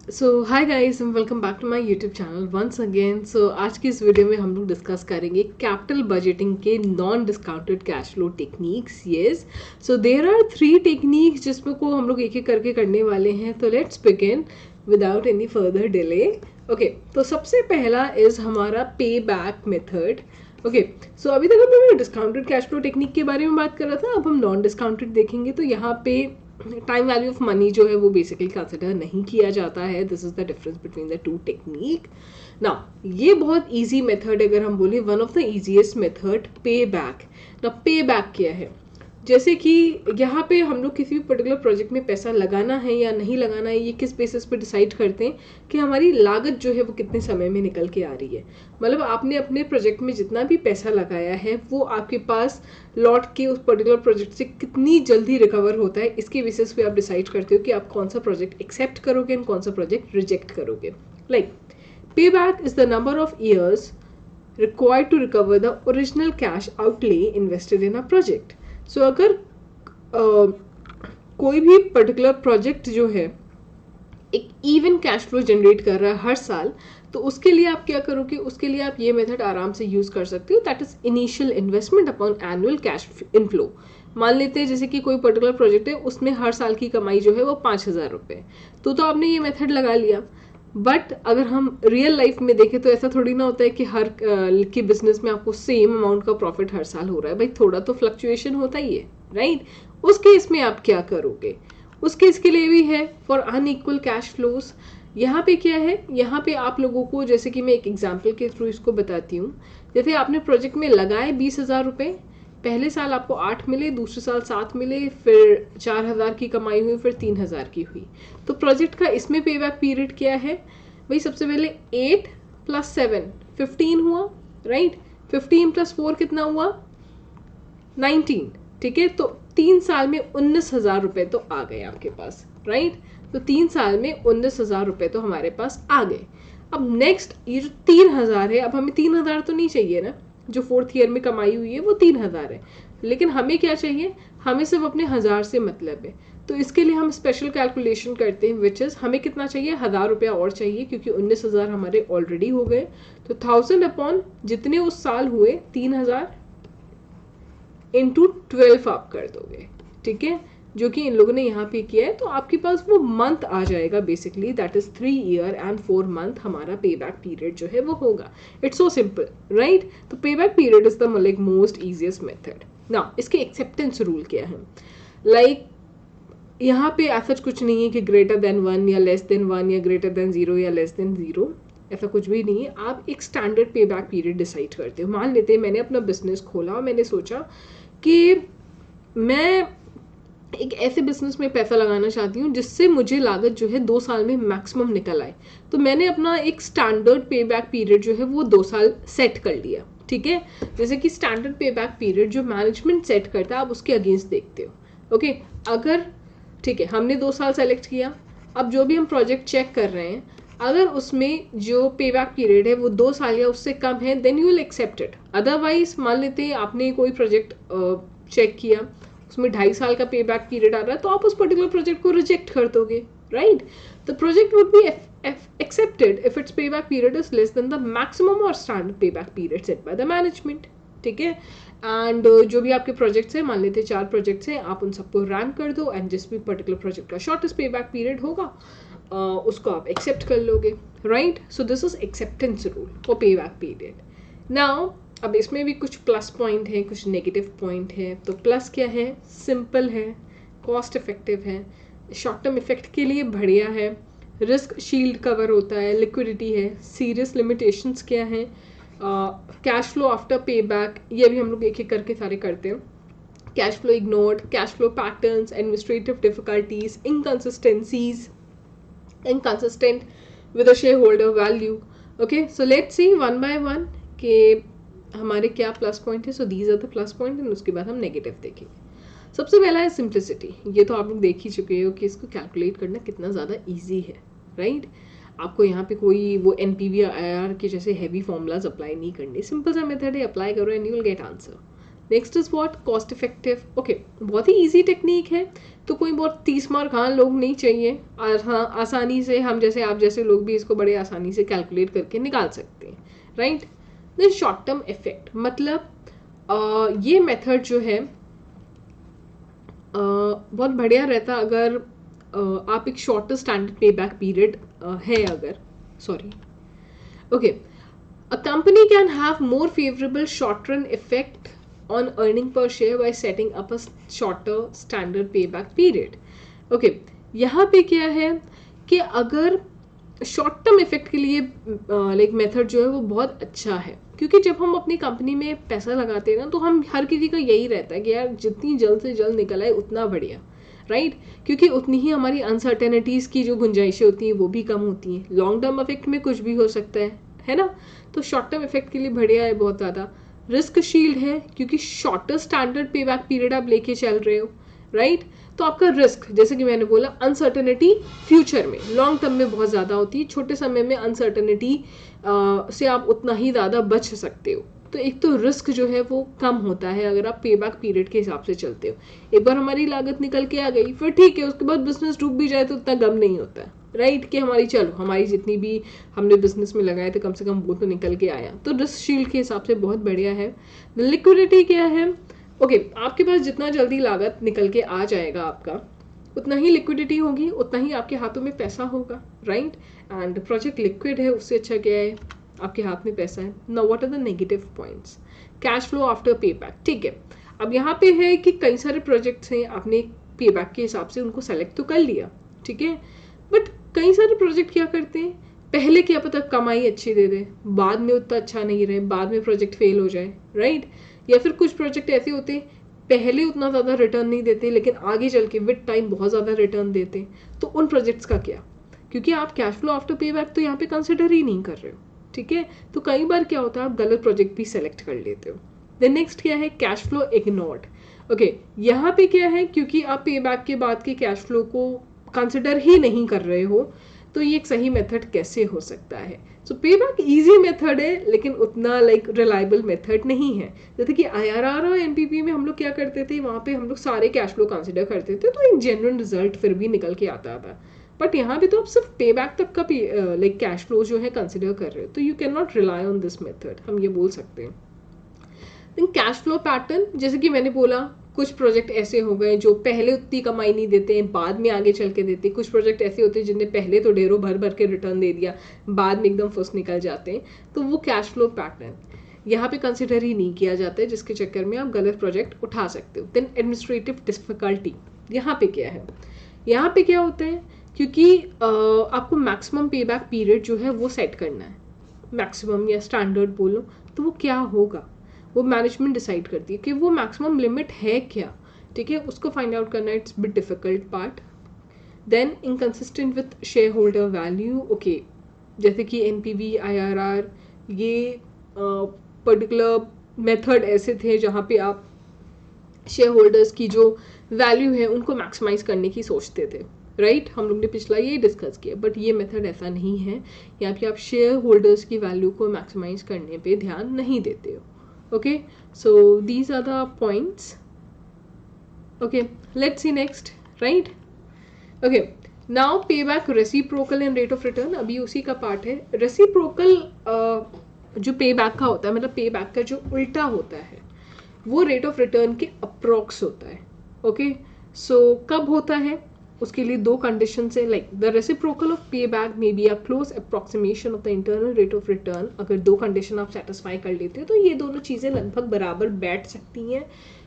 So hi guys and welcome back to my YouTube channel once again. So आज की इस video में हम लोग डिस्कस करेंगे कैपिटल बजटिंग के non discounted cash flow techniques. Yes, so there are 3 techniques जिसमें को हम लोग एक एक करके करने वाले हैं। तो let's begin without any further delay. Okay, तो सबसे पहला इज हमारा पे बैक मेथड। ओके, सो अभी तक हम लोग डिस्काउंटेड कैश फ्लो टेक्निक के बारे में बात कर रहा था, अब हम नॉन डिस्काउंटेड देखेंगे। तो यहाँ पे टाइम वैल्यू ऑफ मनी जो है वो बेसिकली कंसिडर नहीं किया जाता है। This is the difference between the two technique. Now ये बहुत इजी मेथड, अगर हम बोले one of the easiest method पे बैक। ना पे बैक क्या है, जैसे कि यहाँ पे हम लोग किसी भी पर्टिकुलर प्रोजेक्ट में पैसा लगाना है या नहीं लगाना है, ये किस बेसिस पे डिसाइड करते हैं कि हमारी लागत जो है वो कितने समय में निकल के आ रही है। मतलब आपने अपने प्रोजेक्ट में जितना भी पैसा लगाया है वो आपके पास लौट के उस पर्टिकुलर प्रोजेक्ट से कितनी जल्दी रिकवर होता है, इसके बेसिस पे आप डिसाइड करते हो कि आप कौन सा प्रोजेक्ट एक्सेप्ट करोगे एंड कौन सा प्रोजेक्ट रिजेक्ट करोगे। लाइक पे back is the number of years required to recover the original cash outlay invested in a project. So अगर कोई भी पर्टिकुलर प्रोजेक्ट जो है एक इवन कैश फ्लो जनरेट कर रहा है हर साल, तो उसके लिए आप क्या करोगे, उसके लिए आप ये मेथड आराम से यूज कर सकते हो। That is initial investment upon annual cash inflow. मान लेते हैं जैसे कि कोई पर्टिकुलर प्रोजेक्ट है, उसमें हर साल की कमाई जो है वो 5,000 रुपये, तो आपने ये मेथड लगा लिया। बट अगर हम रियल लाइफ में देखें तो ऐसा थोड़ी ना होता है कि हर की बिजनेस में आपको सेम अमाउंट का प्रॉफिट हर साल हो रहा है। भाई थोड़ा तो फ्लक्चुएशन होता ही है, राइट? उस केस में आप क्या करोगे, उस केस के लिए भी है फॉर अनइक्वल कैश फ्लोज। यहाँ पे क्या है, यहाँ पे आप लोगों को, जैसे कि मैं एक एग्जाम्पल के थ्रू इसको बताती हूँ। जैसे आपने प्रोजेक्ट में लगाए 20,000 रुपये, पहले साल आपको 8 मिले, दूसरे साल 7 मिले, फिर 4,000 की कमाई हुई, फिर 3,000 की हुई। तो प्रोजेक्ट का इसमें पे बैक पीरियड क्या है भाई? सबसे पहले 8 + 7 15 हुआ, राइट? 15 + 4 कितना हुआ? 19। ठीक है, तो 3 साल में 19,000 रुपये तो आ गए आपके पास, राइट? तो 3 साल में 19,000 रुपये तो हमारे पास आ गए। अब नेक्स्ट ये जो 3,000 है, अब हमें 3,000 तो नहीं चाहिए ना, जो 4th ईयर में कमाई हुई है वो 3,000 है, लेकिन हमें क्या चाहिए, हमें सिर्फ अपने 1,000 से मतलब है। तो इसके लिए हम स्पेशल कैलकुलेशन करते हैं, विच इज हमें कितना चाहिए, 1,000 रुपया और चाहिए, क्योंकि 19,000 हमारे ऑलरेडी हो गए। तो 1000 अपॉन जितने उस साल हुए 3,000 इंटू 12 आप कर दोगे, ठीक है, जो कि इन लोगों ने यहाँ पे किया है। तो आपके पास वो मंथ आ जाएगा basically, that is 3 year and 4 month हमारा पे बैक पीरियड जो है वो होगा। It's so simple, right? तो pay back period is the like most easiest method. ना इसके एक्सेप्टेंस रूल क्या है, लाइक यहाँ पे ऐसा कुछ नहीं है कि ग्रेटर देन 1 या लेस देन 1 या ग्रेटर देन 0 या लेस देन 0, ऐसा कुछ भी नहीं है। आप एक standard pay back period decide करते हो। मान लेते हैं मैंने अपना बिजनेस खोला और मैंने सोचा कि मैं एक ऐसे बिजनेस में पैसा लगाना चाहती हूँ जिससे मुझे लागत जो है 2 साल में मैक्सिमम निकल आए। तो मैंने अपना एक स्टैंडर्ड पे बैक पीरियड जो है वो 2 साल सेट कर लिया, ठीक है? जैसे कि स्टैंडर्ड पे बैक पीरियड जो मैनेजमेंट सेट करता है, आप उसके अगेंस्ट देखते हो। ओके, अगर ठीक है हमने 2 साल सेलेक्ट किया, अब जो भी हम प्रोजेक्ट चेक कर रहे हैं, अगर उसमें जो पे बैक पीरियड है वो 2 साल या उससे कम है, then you will accept it. Otherwise मान लेते हैं आपने कोई प्रोजेक्ट चेक किया, उसमें 2.5 साल का पे बैक पीरियड आ रहा है, तो आप उस पर्टिकुलर प्रोजेक्ट को रिजेक्ट कर दोगे, right? The project would be accepted if its pay back period is less than the maximum और standard pay back period set by the management, ठीक है? एंड जो भी आपके प्रोजेक्ट्स हैं, मान लेते हैं 4 प्रोजेक्ट्स हैं, आप उन सबको रैंक कर दो एंड जिस भी पर्टिकुलर प्रोजेक्ट का शॉर्टेस्ट पे बैक पीरियड होगा उसको आप एक्सेप्ट कर लोगे, right? So this is acceptance rule for पे बैक पीरियड। नाउ अब इसमें भी कुछ प्लस पॉइंट है, कुछ नेगेटिव पॉइंट है। तो प्लस क्या है, सिंपल है, कॉस्ट इफेक्टिव है, शॉर्ट टर्म इफेक्ट के लिए बढ़िया है, रिस्क शील्ड कवर होता है, लिक्विडिटी है। सीरियस लिमिटेशंस क्या है, cash flow after pay back, ये भी हम लोग एक एक करके सारे करते हैं। Cash flow ignored, cash flow patterns, administrative difficulties, inconsistencies, inconsistent with the shareholder value. Okay, so let's see one by one कि हमारे क्या प्लस पॉइंट है। So these are the plus point and उसके बाद हम नेगेटिव देखेंगे। सबसे पहला है सिंप्लिसिटी। ये तो आप लोग देख ही चुके हो कि इसको कैलकुलेट करना कितना ज़्यादा ईजी है, राइट? आपको यहाँ पे कोई वो NPV IR के जैसे हैवी फॉर्मूलाज अप्लाई नहीं करने, सिंपल सा मेथड है, अप्लाई करो and you will get answer. Next is what, cost effective. Okay, बहुत ही इजी टेक्निक है, तो कोई बहुत 30 मार खान लोग नहीं चाहिए। आसानी से हम जैसे आप जैसे लोग भी इसको बड़े आसानी से कैलकुलेट करके निकाल सकते हैं, right. Then short term effect, मतलब ये मेथड जो है बहुत बढ़िया रहता अगर आप एक shorter standard pay back period है अगर, sorry, okay, a company can have more favorable short run effect on earning per share by setting up a shorter standard payback period. Okay, यहाँ पे क्या है कि अगर शॉर्ट टर्म इफेक्ट के लिए लाइक मेथड जो है वो बहुत अच्छा है, क्योंकि जब हम अपनी कंपनी में पैसा लगाते हैं ना तो हम हर किसी का यही रहता है कि यार जितनी जल्द से जल्द निकल आए उतना बढ़िया, राइट, क्योंकि उतनी ही हमारी अनसर्टेनिटीज़ की जो गुंजाइशें होती हैं वो भी कम होती हैं। लॉन्ग टर्म इफेक्ट में कुछ भी हो सकता है ना, तो शॉर्ट टर्म इफेक्ट के लिए बढ़िया है, बहुत ज़्यादा रिस्क शील्ड है, क्योंकि shorter standard pay back period आप लेके चल रहे हो, राइट। तो आपका रिस्क, जैसे कि मैंने बोला, अनसर्टेनिटी फ्यूचर में लॉन्ग टर्म में बहुत ज़्यादा होती है, छोटे समय में अनसर्टेनिटी से आप उतना ही ज़्यादा बच सकते हो। तो एक तो रिस्क जो है वो कम होता है अगर आप पे बैक पीरियड के हिसाब से चलते हो। एक बार हमारी लागत निकल के आ गई फिर ठीक है, उसके बाद बिजनेस डूब भी जाए तो उतना गम नहीं होता है, राइट, कि हमारी जितनी भी हमने बिजनेस में लगाए थे कम से कम वो तो निकल के आया। तो रिस्क शील्ड के हिसाब से बहुत बढ़िया है। लिक्विडिटी क्या है, ओके, आपके पास जितना जल्दी लागत निकल के आ जाएगा आपका, उतना ही लिक्विडिटी होगी, उतना ही आपके हाथों में पैसा होगा, राइट। एंड प्रोजेक्ट लिक्विड है, उससे अच्छा क्या है, आपके हाथ में पैसा है। Now what are the negative points, cash flow after pay back, ठीक है। अब यहाँ पे है कि कई सारे प्रोजेक्ट्स हैं, आपने पे बैक के हिसाब से उनको सेलेक्ट तो कर लिया, ठीक है, बट कई सारे प्रोजेक्ट क्या करते हैं, पहले क्या पता कमाई अच्छी दे दे, बाद में उतना अच्छा नहीं रहे, बाद में प्रोजेक्ट फेल हो जाए, राइट। या फिर कुछ प्रोजेक्ट ऐसे होते हैं पहले उतना ज़्यादा रिटर्न नहीं देते लेकिन आगे चल के विद टाइम बहुत ज़्यादा रिटर्न देते हैं। तो उन प्रोजेक्ट्स का क्या, क्योंकि आप cash flow after pay back तो यहाँ पे कंसिडर ही नहीं कर रहे हो, ठीक है। तो कई बार क्या होता है आप गलत प्रोजेक्ट भी सेलेक्ट कर लेते हो। देन नेक्स्ट क्या है, कैश फ्लो इग्नोर्ड। ओके, यहाँ पे क्या है, क्योंकि आप पे बैक के बाद के कैश फ्लो को कंसिडर ही नहीं कर रहे हो, तो ये एक सही मेथड कैसे हो सकता है। सो पे बैक इजी मेथड है लेकिन उतना लाइक रिलायबल मेथड नहीं है। जैसे कि IRR और NPV में हम लोग क्या करते थे, वहाँ पे हम लोग सारे कैश फ्लो कंसिडर करते थे, तो एक जेन्युइन रिजल्ट फिर भी निकल के आता था। बट यहाँ पे तो आप सिर्फ पे बैक तक का लाइक कैश फ्लो जो है कंसिडर कर रहे हो, तो you can not rely on this method, हम ये बोल सकते हैं। देन कैश फ्लो पैटर्न, जैसे कि मैंने बोला कुछ प्रोजेक्ट ऐसे हो गए जो पहले उतनी कमाई नहीं देते हैं, बाद में आगे चल के देते हैं। कुछ प्रोजेक्ट ऐसे होते हैं जिनने पहले तो ढेरों भर भर के रिटर्न दे दिया, बाद में एकदम फर्स्ट निकल जाते हैं। तो वो कैश फ्लो पैटर्न यहाँ पे कंसिडर ही नहीं किया जाता है, जिसके चक्कर में आप गलत प्रोजेक्ट उठा सकते हो। देन एडमिनिस्ट्रेटिव डिफिकल्टी, यहाँ पे क्या है, यहाँ पे क्या होता है, क्योंकि आपको मैक्सिमम पे बैक पीरियड जो है वो सेट करना है, मैक्सिमम या स्टैंडर्ड बोलो, तो वो क्या होगा वो मैनेजमेंट डिसाइड करती है कि वो मैक्सिमम लिमिट है क्या, ठीक है, उसको फाइंड आउट करना it's bit difficult part. Then inconsistent with share holder value, okay, जैसे कि NPV IRR ये पर्टिकुलर मेथड ऐसे थे जहाँ पे आप शेयर होल्डर्स की जो वैल्यू है उनको मैक्सिमाइज करने की सोचते थे, राइट, हम लोग ने पिछला ये डिस्कस किया। बट ये मेथड ऐसा नहीं है, यहाँ पे आप शेयर होल्डर्स की वैल्यू को मैक्सिमाइज करने पे ध्यान नहीं देते हो। Okay, so these are the points. Okay, let's see next, right? Okay, now payback, reciprocal and rate of return, अभी उसी का पार्ट है। reciprocal जो payback का होता है, मतलब payback का जो उल्टा होता है वो rate of return के अप्रॉक्स होता है। Okay, so कब होता है, उसके लिए दो कंडीशन है, लाइक द रेसिप्रोकल ऑफ पे back may be a close approximation of the internal rate of return. अगर दो कंडीशन आप सेटिस्फाई कर लेते हो तो ये दोनों चीज़ें लगभग बराबर बैठ सकती हैं।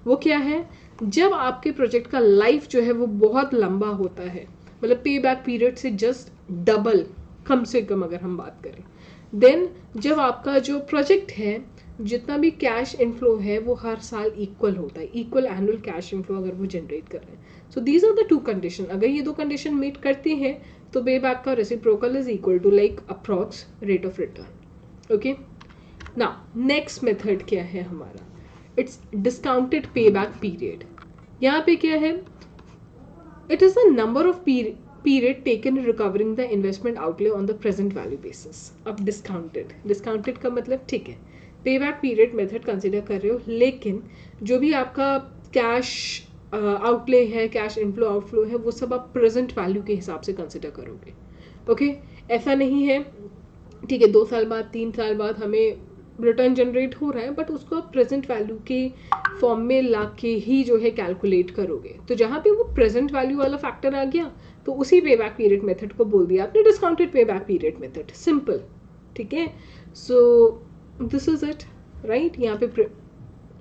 वो क्या है, जब आपके प्रोजेक्ट का लाइफ जो है वो बहुत लंबा होता है, मतलब पे बैक पीरियड से जस्ट डबल कम से कम अगर हम बात करें। देन जब आपका जो प्रोजेक्ट है जितना भी कैश इनफ्लो है वो हर साल इक्वल होता है, इक्वल एनुअल कैश इनफ्लो अगर वो जनरेट कर रहे हैं। So these are the two condition, अगर ये दो कंडीशन मीट करते हैं तो पे बैक का reciprocal is equal to like approx rate of return. Okay, now next method क्या है हमारा, it's discounted pay back period. यहाँ पे क्या है, it is the number of period taken recovering the investment outlay on the present value basis। अब discounted का मतलब ठीक है पे बैक पीरियड मेथड कंसिडर कर रहे हो, लेकिन जो भी आपका कैश आउटले है, कैश इनफ्लो आउटफ्लो है, वो सब आप प्रेजेंट वैल्यू के हिसाब से कंसिडर करोगे। ओके, ऐसा नहीं है ठीक है 2 साल बाद 3 साल बाद हमें रिटर्न जनरेट हो रहा है, बट उसको आप प्रेजेंट वैल्यू के फॉर्म में ला के ही जो है कैलकुलेट करोगे। तो जहाँ पे वो प्रेजेंट वैल्यू वाला फैक्टर आ गया तो उसी पे बैक पीरियड मेथड को बोल दिया आपने discounted pay back period method, simple. ठीक है, सो दिस इज इट, राइट। यहाँ पे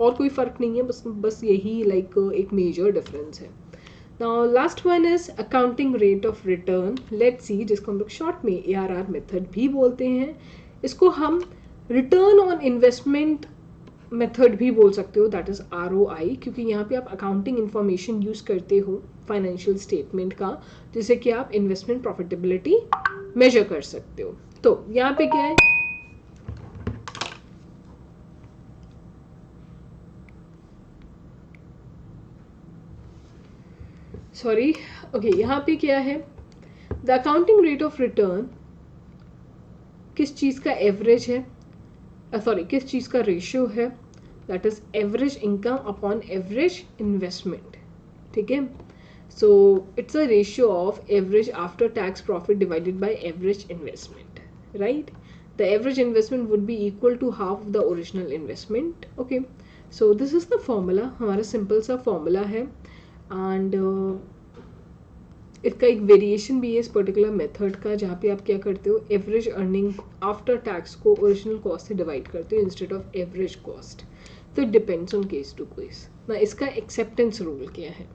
और कोई फर्क नहीं है, बस यही लाइक एक मेजर डिफरेंस है। Now last one is accounting rate of return. Let's see, जिसको हम लोग शॉर्ट में ARR मेथड भी बोलते हैं। इसको हम रिटर्न ऑन इन्वेस्टमेंट मेथड भी बोल सकते हो, दैट इज ROI, क्योंकि यहाँ पे आप अकाउंटिंग इंफॉर्मेशन यूज करते हो फाइनेंशियल स्टेटमेंट का, जिससे कि आप इन्वेस्टमेंट प्रॉफिटेबिलिटी मेजर कर सकते हो। तो यहाँ पे क्या है, सॉरी ओके, यहाँ पे क्या है, the accounting rate of return किस चीज़ का एवरेज है, सॉरी किस चीज़ का रेशियो है, that is average income upon average investment. ठीक है, so it's a ratio of average after tax profit divided by average investment, right. The average investment would be equal to half of the original investment. Okay, so this is the formula, हमारा simple सा formula है। And इसका एक variation भी है इस particular method का, जहाँ पे आप क्या करते हो, एवरेज अर्निंग आफ्टर टैक्स को ओरिजिनल कॉस्ट से डिवाइड करते हो इंस्टेड ऑफ एवरेज कॉस्ट। तो it depends on case to case ना। इसका एक्सेप्टेंस रूल क्या है,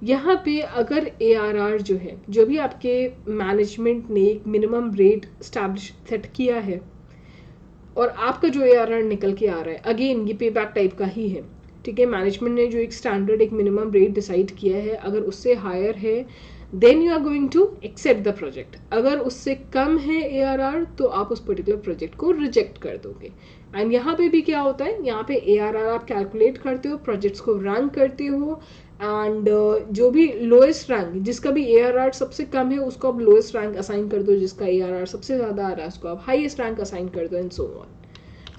यहाँ पे अगर ARR जो है, जो भी आपके मैनेजमेंट ने एक मिनिमम रेट स्टैब्लिश सेट किया है और आपका जो ARR निकल के आ रहा है, अगेन ये पे बैक टाइप का ही है। ठीक है, मैनेजमेंट ने जो एक स्टैंडर्ड एक मिनिमम रेट डिसाइड किया है, अगर उससे हायर है then you are going to accept the project. अगर उससे कम है ARR तो आप उस पर्टिकुलर प्रोजेक्ट को रिजेक्ट कर दोगे। एंड यहाँ पे भी क्या होता है, यहाँ पे ARR आप कैलकुलेट करते हो, प्रोजेक्ट्स को रैंक करते हो, एंड जो भी लोएस्ट रैंक, जिसका भी ARR सबसे कम है उसको आप लोएस्ट रैंक असाइन कर दो, जिसका ARR सबसे ज़्यादा आ रहा है उसको आप हाईएस्ट रैंक असाइन कर दो, and so on.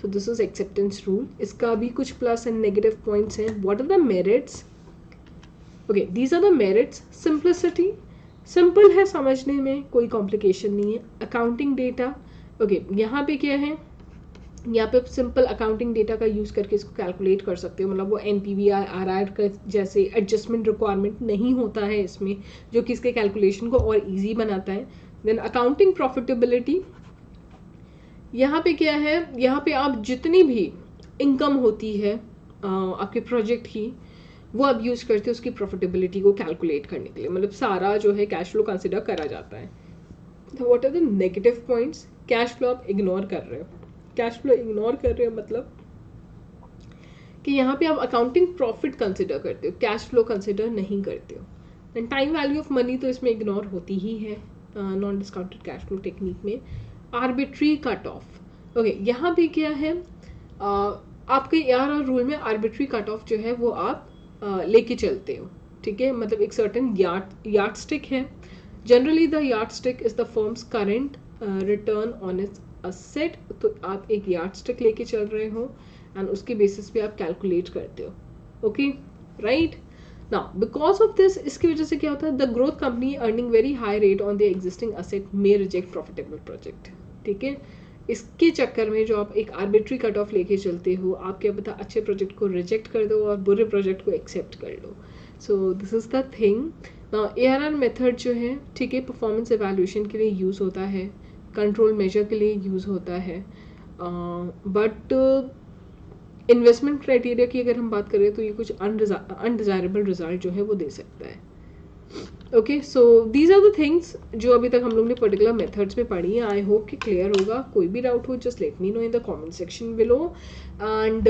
So this is acceptance rule. इसका भी कुछ प्लस एंड नेगेटिव पॉइंट्स हैं। What are the merits? Okay, these are the merits. Simplicity, simple है समझने में, कोई कॉम्प्लिकेशन नहीं है। अकाउंटिंग डेटा, ओके यहाँ पे क्या है, यहाँ पे सिंपल अकाउंटिंग डेटा का यूज़ करके इसको कैलकुलेट कर सकते हो, मतलब वो NPV RR का जैसे एडजस्टमेंट रिक्वायरमेंट नहीं होता है इसमें, जो कि इसके कैलकुलेशन को और ईजी बनाता है। देन अकाउंटिंग प्रॉफिटेबिलिटी, यहाँ पे क्या है, यहाँ पे आप जितनी भी इनकम होती है आपके प्रोजेक्ट की, वो आप यूज़ करते हो उसकी प्रॉफिटेबिलिटी को कैलकुलेट करने के लिए, मतलब सारा जो है कैश फ्लो कंसिडर करा जाता है। What are the negative points, cash flow आप इग्नोर कर रहे हो। कैश फ्लो इग्नोर कर रहे हो मतलब कि यहाँ पे आप अकाउंटिंग प्रॉफिट कंसिडर करते हो, कैश फ्लो कंसिडर नहीं करते हो। And time value of money तो इसमें इग्नोर होती ही है non discounted cash flow technique में। आर्बिट्री कट ऑफ, ओके यहाँ पे क्या है, आपके ARR रूल में आर्बिट्री कट ऑफ जो है वो आप लेके चलते हो। ठीक है, मतलब एक सर्टेन यार्ड स्टिक है। Generally the yard stick is the firms current return on it's asset, तो आप एक यार्ड स्टिक लेके चल रहे हो एंड उसके बेसिस पे आप कैलकुलेट करते हो। Okay right, now because of this, इसकी वजह से क्या होता है, the growth company earning very high rate on the existing asset may reject profitable project. ठीक है, इसके चक्कर में जो आप एक आर्बिट्री कट ऑफ लेके चलते हो, आप क्या पता अच्छे प्रोजेक्ट को रिजेक्ट कर दो और बुरे प्रोजेक्ट को एक्सेप्ट कर लो। So this is the thing. Now ARR method जो है, ठीक है, परफॉर्मेंस एवैल्यूएशन के लिए यूज़ होता है, कंट्रोल मेजर के लिए यूज़ होता है, बट इन्वेस्टमेंट क्राइटेरिया की अगर हम बात करें तो ये कुछ अनडिजायरेबल रिजल्ट जो है वो दे सकता है। Okay, so these are the things जो अभी तक हम लोग ने पर्टिकुलर मेथड्स में पढ़ी है। आई होप कि क्लियर होगा। कोई भी डाउट हो just let me know in the comment section below. And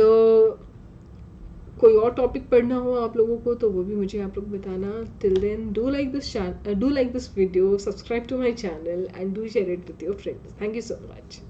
कोई और टॉपिक पढ़ना हो आप लोगों को तो वो भी मुझे आप लोग बताना। Till then do like this video, subscribe to my channel and do share it with your friends. Thank you so much.